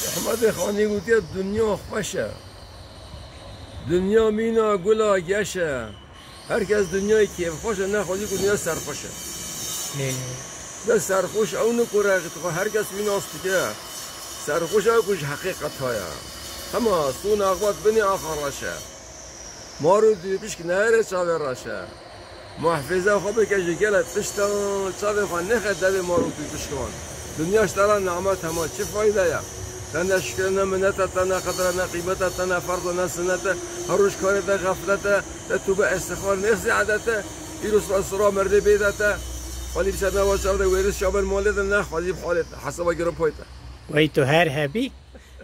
احمد خانی گوتی دنیا خوشه، دنیا مینا گلا گشه، هر کس دنیای کیف خوشه نه خودی دنیا سرخوشه. ده سرخوش اونو کوره هر کس میناست که سرخوش او کش حقیقت هایا اما سون اقوات بنی آخر راشه ما رو دیدیش که نهره چاوه راشه محفظه خوبه که جگلت پشتان چاوه خواه نخد دوی ما رو دیدیش کن دنیاش تران نعمت همه چه فایده یا تنه شکر نه منت تنه قدر نه قیمت تنه فرض نه سنت هر روز کارت غفلت تو به استخار نخزی عادت ایروس راسرا مرده بیدت ولی بسیار نواشته ده ویروس شابر مالد نه خالی بحالت حسابا گرم پایته وی تو هر هبی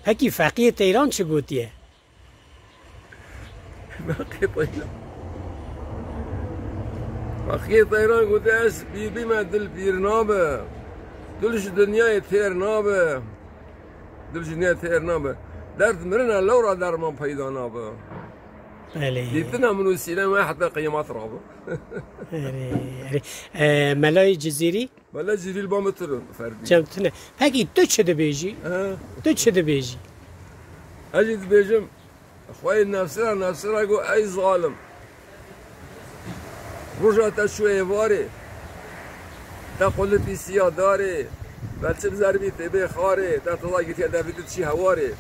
هکی فقیه تیران چه گوتیه؟ فقیه تیران گوته است بی من دل پیر نابه دلش دنیای تیر نابه دلش دنیای تیر نابه درد مرنه لورا درمان پیدا نابه دیدنا منو سینه ما حتی قیمت رابه ملای جزیری؟ ملای جزیری با مترون فردی چمتونه هکی تو چه ده بیجی؟ تو چه ده بیجی؟ اجید بیجم خواهی نفسه گو ای ظالم روژا تا شوی واره تا قلتی سیاه داره بلچه بزربی تبه خاره تا تضاقی تیه دفیدت چی هواره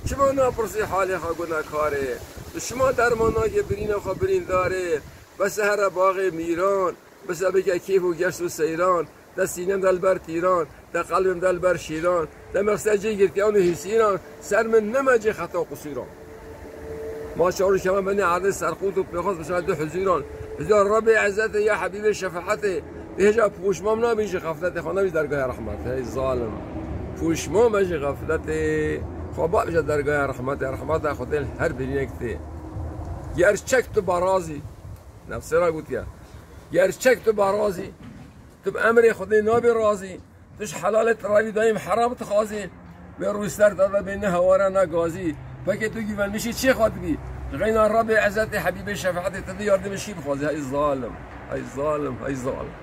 چه ما نپرسی حالی خواه گناه کاره شما درمانا که برین و خواه برین داره بس هر باغ میران بس بگه کیف و گشت و سیران دا سینم دل بر تیران دا قلبم دل بر شیران دا مقصد جی گرتیان و حسیران سر من نمجه خطا قصیران ما شعور شما بنی عرض سرخوت و پیخواست بشاید دو حزیران حزیران رب عزت یا حبیب شفاعت بهجا پوشمام نمیشه غفلت خانه بی درگاه رحمت ای ظالم پوشمام بشه غفلت خوابا بشه درگاه رحمت خودل هر برینه کتی گرچک تو برازی نفسه را گوتیا گرچک تو برازی تو به امر خودی نابی رازی توش حلالت روی دایم حرام تخوازی به روی سر داده بین هواره نگازی فکر تو گیون میشی چی خود بی غین رب عزت حبیب شفاعت تدی یاردم شی بخوازی ای ظالم ای ظالم ای ظالم